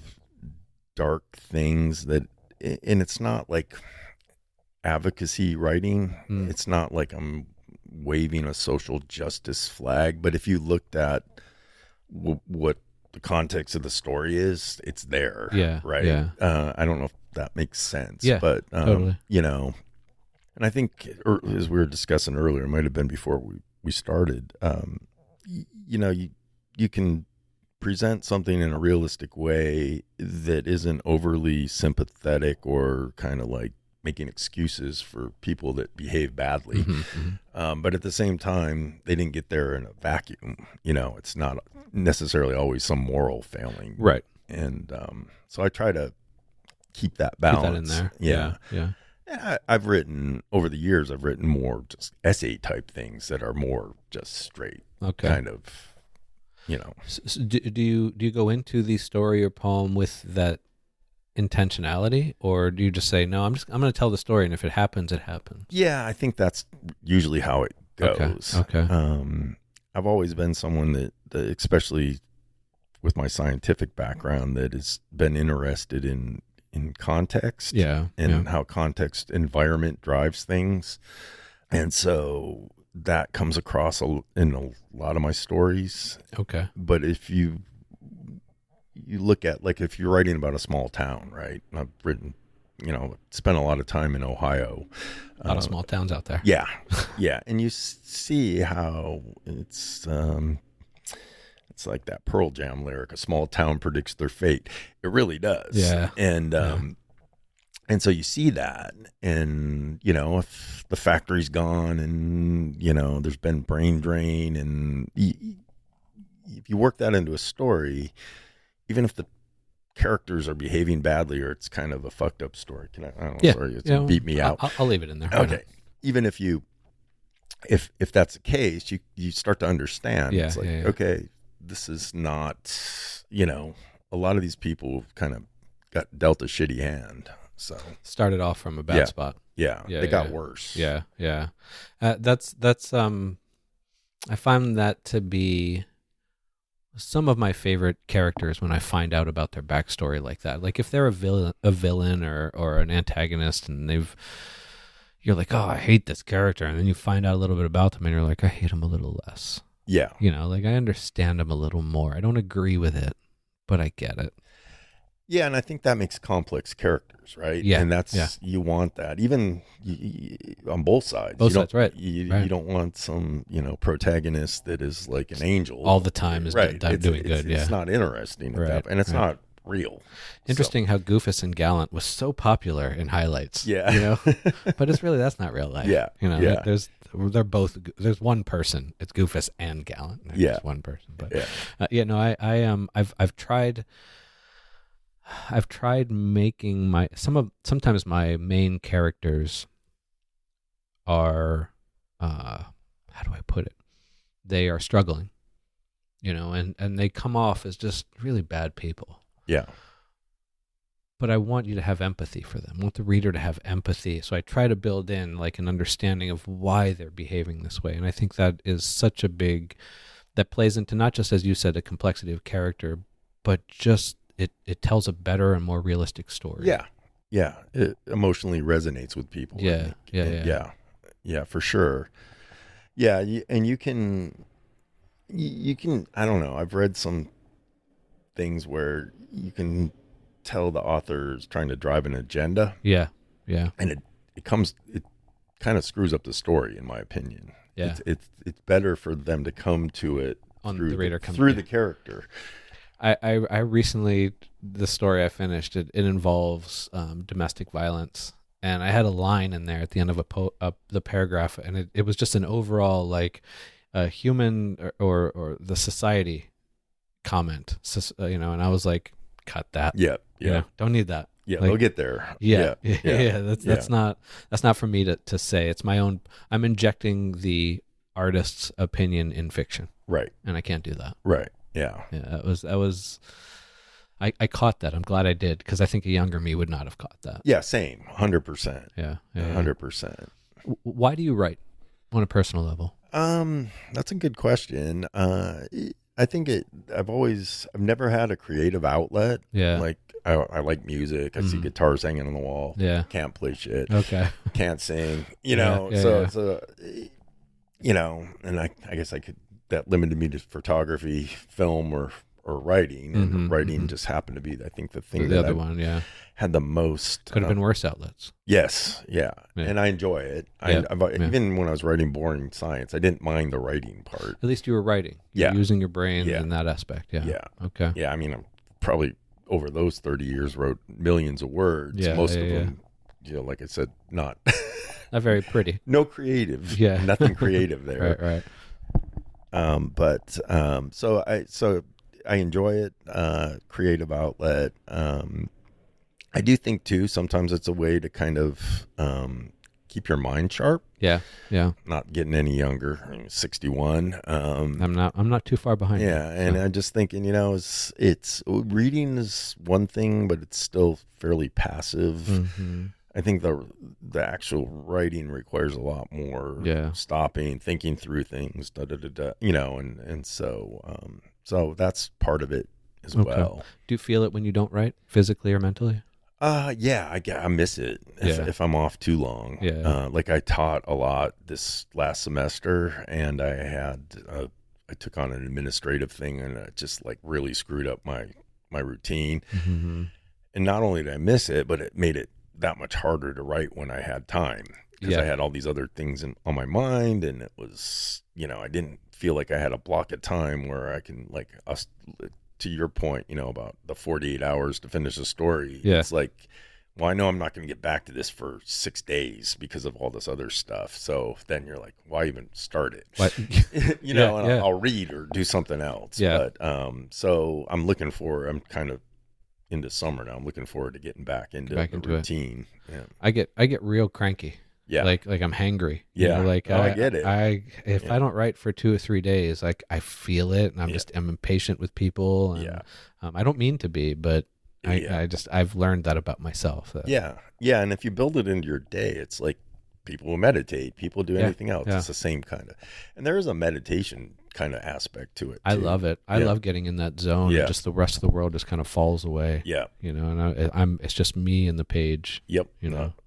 dark things and it's not like advocacy writing. It's not like I'm waving a social justice flag, but if you looked at what the context of the story is, it's there. Yeah. Right. Yeah. I don't know if that makes sense. Yeah, But, totally. and I think, as we were discussing earlier, it might have been before we started, you can present something in a realistic way that isn't overly sympathetic or kind of like making excuses for people that behave badly. Mm-hmm. But at the same time, they didn't get there in a vacuum. It's not necessarily always some moral failing. Right. And so I try to keep that balance. Keep that in there. Yeah. And I've written, over the years, more just essay type things that are more just straight kind of, So do you go into the story or poem with that intentionality, or do you just say, no, I'm going to tell the story, and if it happens, it happens? Yeah, I think that's usually how it goes. Okay. I've always been someone that especially with my scientific background, that has been interested in context, and how context, environment drives things, and so that comes across in a lot of my stories. Okay. But if you look at, like, if you're writing about a small town, right? And I've written, spent a lot of time in Ohio. A lot of small towns out there. Yeah, yeah, and you see how it's like that Pearl Jam lyric, "A small town predicts their fate." It really does. Yeah. And so you see that, and if the factory's gone, and there's been brain drain, and if you work that into a story, even if the characters are behaving badly, or it's kind of a fucked up story, I don't know, sorry, it's beat me out. I'll leave it in there. Okay, even if if that's the case, you start to understand. Yeah, it's like, okay, this is not, a lot of these people kind of got dealt a shitty hand. So started off from a bad spot. Yeah, they got worse. Yeah. That's I find that to be some of my favorite characters when I find out about their backstory like that. Like if they're a villain or an antagonist, and you're like, oh, I hate this character, and then you find out a little bit about them, and you're like, I hate him a little less. Yeah. Like I understand him a little more. I don't agree with it, but I get it. Yeah, and I think that makes complex characters, right? Yeah, and that's you want that, even on both sides. Both sides, right? You don't want some protagonist that is like an angel all the time, is right. doing good. It's not interesting, right? And it's not real. Interesting how Goofus and Gallant was so popular in highlights. Yeah, but that's not real life. Yeah, they're both. There's one person. It's Goofus and Gallant. There's one person. But I've tried making sometimes my main characters are how do I put it? they are struggling, and they come off as just really bad people. Yeah. But I want you to have empathy for them. I want the reader to have empathy. So I try to build in like an understanding of why they're behaving this way. And I think that is such a that plays into not just, as you said, the complexity of character, but just it tells a better and more realistic story. Yeah. Yeah. It emotionally resonates with people. Yeah, for sure. Yeah. And you can, I don't know. I've read some things where you can tell the author is trying to drive an agenda. Yeah. And it kind of screws up the story, in my opinion. Yeah. It's better for them to come to it through the character. I recently, the story I finished, it involves domestic violence, and I had a line in there at the end of the paragraph, and it was just an overall like human or the society comment, and I was like, cut that. Yeah. Don't need that. Yeah, like, they'll get there. Yeah. That's not for me to say. It's my own. I'm injecting the artist's opinion in fiction, right? And I can't do that. Right. Yeah. That was. I caught that. I'm glad I did, because I think a younger me would not have caught that. Yeah, same. 100%. Yeah. 100%. Why do you write on a personal level? That's a good question. I think I've never had a creative outlet. Yeah. Like I like music. I see guitars hanging on the wall. Yeah. Can't play shit. Okay. Can't sing. So and I guess that limited me to photography, film, or writing. And writing just happened to be, I think, the thing the other one. Yeah. Had the most. Could have been worse outlets. Yes. Yeah. And I enjoy it. Even when I was writing boring science, I didn't mind the writing part. At least you were writing. Yeah. Using your brain in that aspect. Yeah. Yeah. Okay. Yeah. I mean, I'm probably over those 30 years wrote millions of words. Yeah, Most of them, like I said, not very pretty. No creative. Yeah. Nothing creative there. Right. So I enjoy it. Creative outlet. I do think too, sometimes it's a way to kind of keep your mind sharp. Yeah. Not getting any younger. I'm 61. I'm not too far behind. Yeah, and I'm just thinking, it's reading is one thing, but it's still fairly passive. Mm-hmm. I think the actual writing requires a lot more stopping, thinking through things, and so that's part of it as well. Do you feel it when you don't write, physically or mentally? Yeah, I miss it if I'm off too long. Yeah. Like I taught a lot this last semester, and I took on an administrative thing, and it just like really screwed up my routine. Mm-hmm. And not only did I miss it, but it made it that much harder to write when I had time, because I had all these other things on my mind, and it was, I didn't feel like I had a block of time where I can to your point, about the 48 hours to finish a story. Yeah. It's like, well, I know I'm not going to get back to this for 6 days because of all this other stuff. So then you're like, why even start it? I'll read or do something else. Yeah. But so I'm kind of into summer now. I'm looking forward to getting back into the routine. Yeah. I get real cranky. Yeah. Like I'm hangry. Yeah. I get it. If I don't write for 2 or 3 days, like I feel it, and I'm impatient with people. And, I don't mean to be, but I've learned that about myself. Yeah. And if you build it into your day, it's like people will meditate, people do anything else. Yeah. It's the same kind of, and there is a meditation kind of aspect to it too. I love it. I love getting in that zone. Yeah. And just the rest of the world just kind of falls away. Yeah. And it's just me and the page. Yep.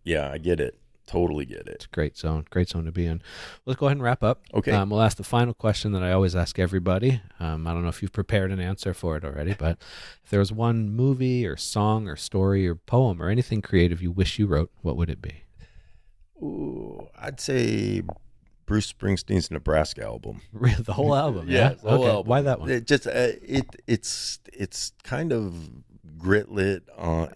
Yeah, I get it. Totally get it. It's a great zone to be in. Let's go ahead and wrap up. Okay. We'll ask the final question that I always ask everybody. I don't know if you've prepared an answer for it already, but if there was one movie or song or story or poem or anything creative you wish you wrote, what would it be? Ooh, I'd say Bruce Springsteen's Nebraska album. The whole album? Yeah. The whole album. Why that one? It just it's kind of gritlit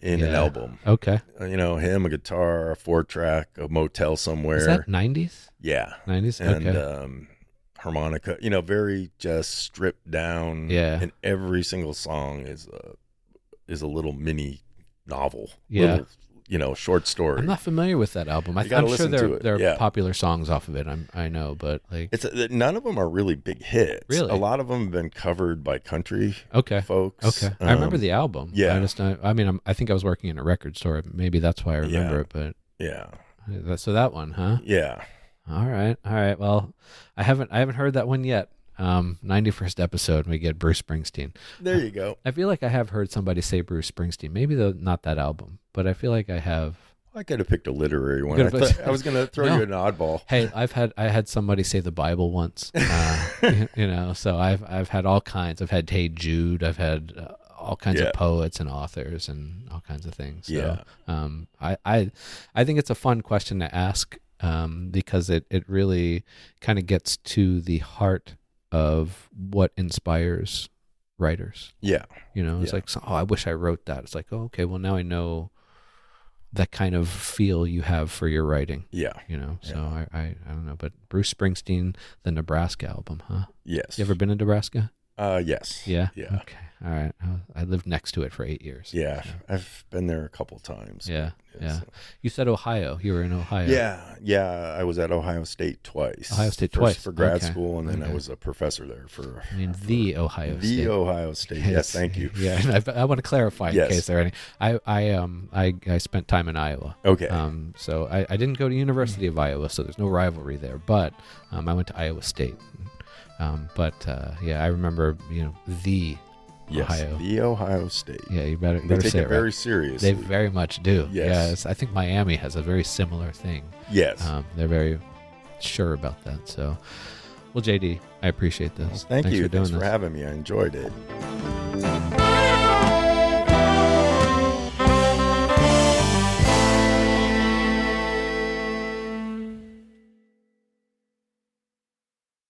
in an album. Okay. Him, a guitar, a 4-track, a motel somewhere. Is that 90s? Yeah. 90s? And okay. Harmonica, very just stripped down. Yeah. And every single song is a little mini novel. Yeah. short story. I'm not familiar with that album. I'm sure listen to it. there are Yeah. popular songs off of it. I know, but like None of them are really big hits. Really? A lot of them have been covered by country folks. Okay. I remember the album. Yeah. I think I was working in a record store. Maybe that's why I remember it. But yeah. So that one, huh? Yeah. All right. Well, I haven't heard that one yet. 91st episode, we get Bruce Springsteen. There you go. I feel like I have heard somebody say Bruce Springsteen. Maybe not that album, but I feel like I have. I could have picked a literary one. I was going to throw you an oddball. Hey, I had somebody say the Bible once. So I've had all kinds. I've had Hey Jude. I've had all kinds of poets and authors and all kinds of things. So, I think it's a fun question to ask because it really kind of gets to the heart of what inspires writers. Yeah. It's like, I wish I wrote that. It's like, oh, okay, well, now I know that kind of feel you have for your writing. Yeah. So I don't know, but Bruce Springsteen, the Nebraska album, huh? Yes. You ever been to Nebraska? Yes. Yeah? Yeah. Okay. All right. I lived next to it for 8 years. Yeah. I've been there a couple times. Yeah. You said Ohio. You were in Ohio. Yeah. I was at Ohio State twice. Twice. For grad school, and then I was a professor there for... the Ohio State. The Ohio State. Yes, thank you. Yeah, and I want to clarify in case there are any... I spent time in Iowa. Okay. So I didn't go to University of Iowa, so there's no rivalry there, but I went to Iowa State. I remember, the Ohio. The Ohio State. Yeah, you better they take say it very seriously. They very much do. Yes. I think Miami has a very similar thing. Yes. They're very sure about that. So, well, JD, I appreciate this. Thank you. For doing Thanks for having me. I enjoyed it.